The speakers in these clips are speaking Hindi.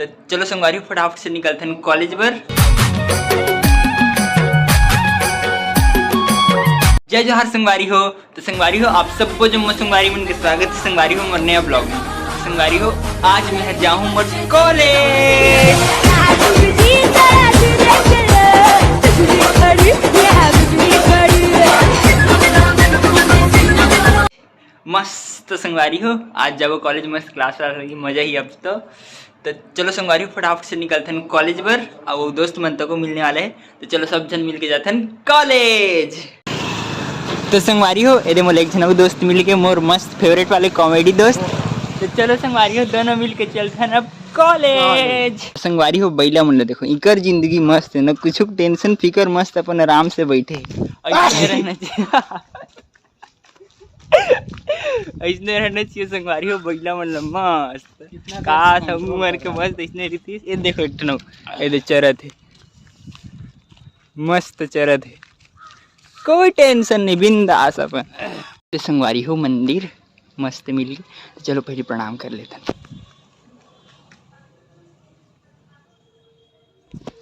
तो चलो संगवारी फटाफट से निकलते हैं कॉलेज पर। जय जोहार संगवारी हो। तो संगवारी हो आप सबको जो मैं संगवारी बन के स्वागत है संगवारी हो मरने नया ब्लॉग में। संगवारी हो आज मैं जाऊँ मत कॉलेज। मस्त संगवारी हो आज जब कॉलेज मस्त क्लास रही मजा ही अब तो चलो संगवारी हो फटाफट से निकलते हैं कॉलेज पर। और वो दोस्त मनता को मिलने वाले है तो चलो सब जन मिल के जाते हैं कॉलेज। तो संगवारी हो ये मोल एक जन दोस्त मिल के मोर मस्त फेवरेट वाले कॉमेडी दोस्त। तो चलो संगवारी हो दोनों मिल के चलते हैं अब कॉलेज। संगवारी हो बैला मन देखो इकर जिंदगी मस्त है ना कुछ टेंशन फिकर मस्त अपन आराम से बैठे ऐसे रहना चाहिए ऐसने रहना चाहिए संगवारी हो बैला मन मस्त काश हम उमर के मस्त ऐसने रहती। ये देखो एक ये चरत है मस्त चरत है कोई टेंशन नहीं बिंदास अपन। संगवारी हो मंदिर मस्त मिल गई तो चलो पहले प्रणाम कर लेते हैं।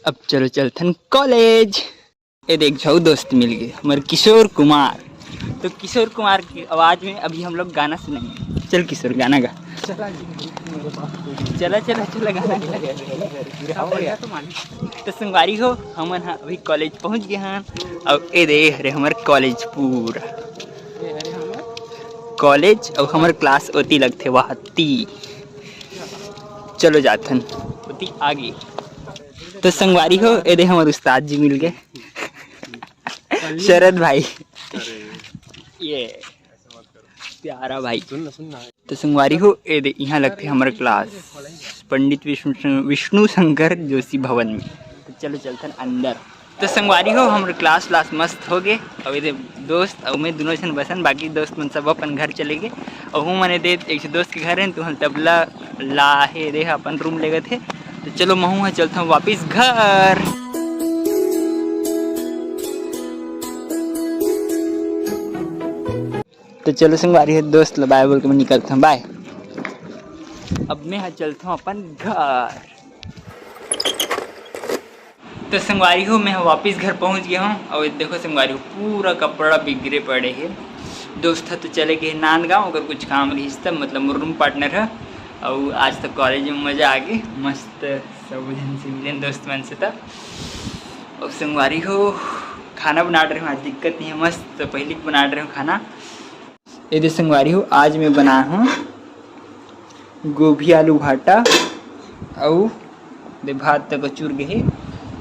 अब चलो चलते हैं कॉलेज। ये देख जाओ दोस्त मिल गए हमारे किशोर कुमार। तो किशोर कुमार की आवाज़ में अभी हम लोग गाना सुनेंगे। चल किशोर गाना गा। चला चला चला गाना गा। तो संगवारी हो हम अभी कॉलेज पहुंच गए हैं। अब ये दे अरे हमारे कॉलेज पूरा कॉलेज और हमारे क्लास होती लगते वहाती। चलो जाते हैं होती आगे। तो संगवारी हो ये दे हमारे उस्ताद जी मिल गए शरद भाई ये प्यारा भाई। तो संगवारी हो ये दे यहाँ लगते हमारे क्लास पंडित विष्णु शंकर जोशी भवन में। तो चलो चलते हैं अंदर। तो संगवारी हो हमारे क्लास मस्त हो गए। और ये दोस्त और मैं दोनों जन बसन बाकी दोस्त मन सब अपन घर चले गए। और हूँ मैंने दे एक दोस्त के घर है तो हम तबला लाहे दे अपन रूम ले गए थे। तो चलो मैं हूँ चलता हूँ वापिस घर। तो चलो संगवारी है दोस्त बाय बोल के मैं निकलता हूँ बाय। अब मैं यहाँ चलता हूँ अपन घर। तो संगवारी हो मैं वापस घर पहुँच गया हूँ। और देखो संगवारी हो पूरा कपड़ा बिगड़े पड़े हैं। दोस्त तो चले गए नांदगांव अगर कुछ काम रही तब मतलब रूम पार्टनर है। और आज तक कॉलेज में मज़ा आ गई मस्त सब जन से मिले दोस्त मन से तब। और संगवारी हो खाना बना रहे हूँ आज दिक्कत नहीं है मस्त तो पहले बना रहे हूँ खाना। ये संगवारी हो आज मैं बना हूँ गोभी आलू भाटा और दे भात तक चूर गए।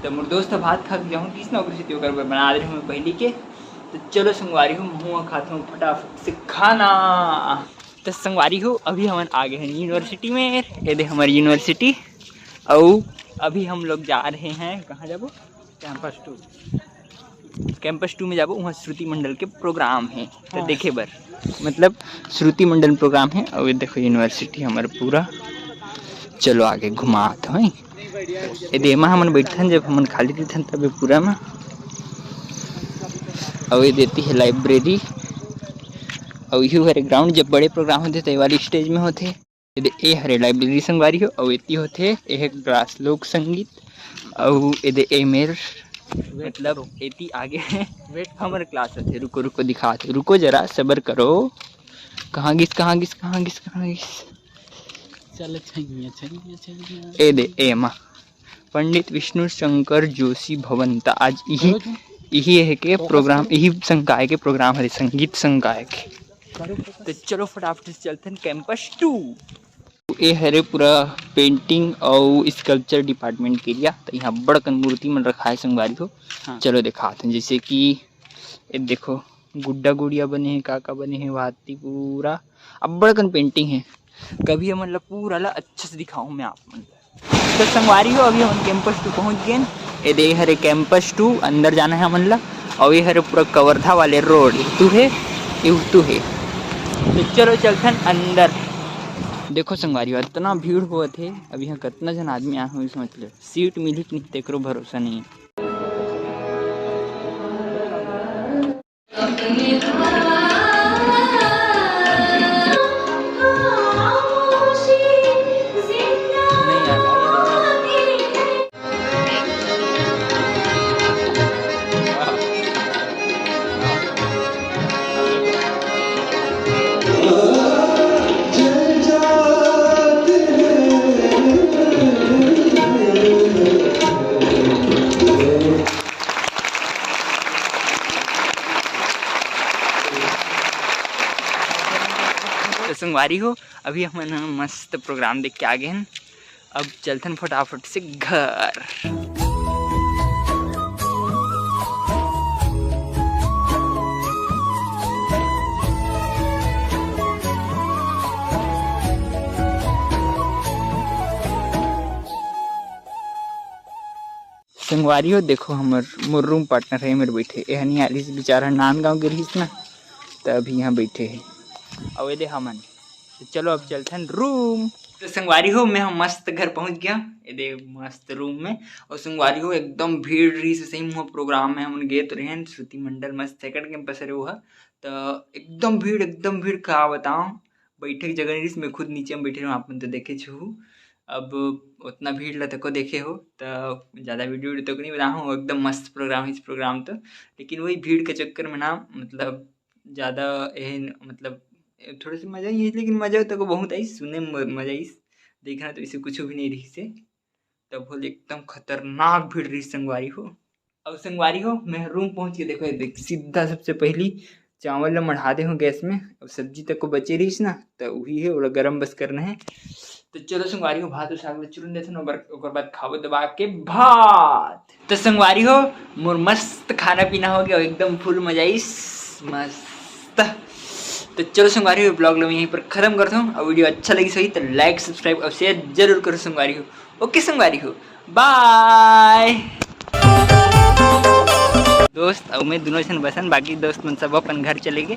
तो मोर दोस्त भात खा के जाऊँ किस नौकरी से होकर बना रहे हूँ पहले के। तो चलो संगवारी हो मुँह खाता हूँ फटाफट से खाना। तो संगवारी हो अभी हम आ गए हैं यूनिवर्सिटी में। ये दे हमारी यूनिवर्सिटी। और अभी हम लोग जा रहे हैं कहाँ जाबो कैंपस 2 में जाबो वहाँ श्रुति मंडल के प्रोग्राम है। तो देखे बर मतलब श्रुति मंडल प्रोग्राम है। और ये देखो यूनिवर्सिटी हमारा पूरा। चलो आगे घुमाते हैं। ये देमा हमन बैठन जब हमन खाली रहते तब पूरा में। और ये देती है लाइब्रेरी। और यू हरे ग्राउंड जब बड़े प्रोग्राम होते तो वाली स्टेज में होते। ये हरे लाइब्रेरी संगवारी हो। और ये होते ये क्लास लोक संगीत। और ये मेर मतलब एती आगे वेट हमारे क्लास है। रुको रुको दिखाते रुको जरा सबर करो। कहाँ गिस चल ए दे ए माँ पंडित विष्णु शंकर जोशी भवन। ता आज यही है के प्रोग्राम यही संकाय के प्रोग्राम है संगीत संकाय के। तो चलो फटाफट से चलते हैं कैंपस 2। ये हरे पूरा पेंटिंग और स्कल्पचर डिपार्टमेंट के लिया। तो यहाँ बड़कन मूर्ति मन रखा है संगवारी हो। हाँ। चलो दिखाते हैं जैसे कि ये देखो गुड्डा गुड़िया बने हैं काका बने हैं वाती पूरा अब बड़कन पेंटिंग है। कभी मतलब पूरा ला अच्छे से दिखाऊँ मैं आप मतलब। तो संगवारी हो अभी हम कैंपस 2 पहुँच गए। ये दे हरे कैंपस 2 अंदर जाना है मन ला। और ये हरे पूरा कवर्धा वाले रोड तू है ये। तो चलो चलते हैं अंदर। देखो संगवारी हो इतना भीड़ हुआ थे अब यहाँ कितना जन आदमी आए हुए समझ लो सीट मिली कि नहीं तेकरो भरोसा नहीं है। संगवारी हो अभी हमन मस्त प्रोग्राम देख के आ गए हैं। अब चलथन फटाफट से घर। संगवारी हो देखो हमर मोर रूम पार्टनर है मेरे बैठे एहनी आली से बेचारा नांदगांव गे रहीस ना तो अभी यहाँ बैठे है और ये हमन तो चलो अब चलते हैं रूम। तो संगवारी हो मैं हम मस्त घर पहुँच गया ये दे मस्त रूम में। और संगवारी हो एकदम भीड़ रही से सही मुँह प्रोग्राम में हम गए तो रहे श्रुति मंडल मस्त सेकंड कैंपस रहे हुआ तो एकदम भीड़ का बताऊँ बैठे की जगह नहीं मैं खुद नीचे में बैठे रहा आप तो देखे छू। अब उतना भीड़ ला तक देखे हो तो ज़्यादा वीडियो तो नहीं बना हूँ एकदम मस्त प्रोग्राम इस प्रोग्राम तो लेकिन वही भीड़ के चक्कर में ना मतलब ज़्यादा मतलब थोड़ा सा मज़ा ही है लेकिन मज़ा तो बहुत आई सुने में मज़ा आई देखना तो इसे कुछ भी नहीं रही से तब बोले एकदम खतरनाक भीड़ रही संगवारी हो। अब संगवारी हो मैं रूम पहुँच के देखो देख सीधा सबसे पहली चावल ला मढ़ा दे हूँ गैस में। अब सब्जी तक को बचे रहीस ना तो वही है वो गरम बस करना है। तो चलो संगवारी हो भात साग चुन देते और बाद खाओ दबा के भात। तो संगवारी हो मोर मस्त खाना पीना हो गया एकदम फुल मजा मस्त। तो चलो संगवारी हो ब्लॉग लो यहीं पर खत्म करता हूँ और वीडियो अच्छा लगी सही तो लाइक सब्सक्राइब और शेयर जरूर करो संगवारी हो। ओके संगवारी हो बाय दोस्त। और मैं दोनों जन बसन बाकी दोस्त मन सब अपन घर चले गए।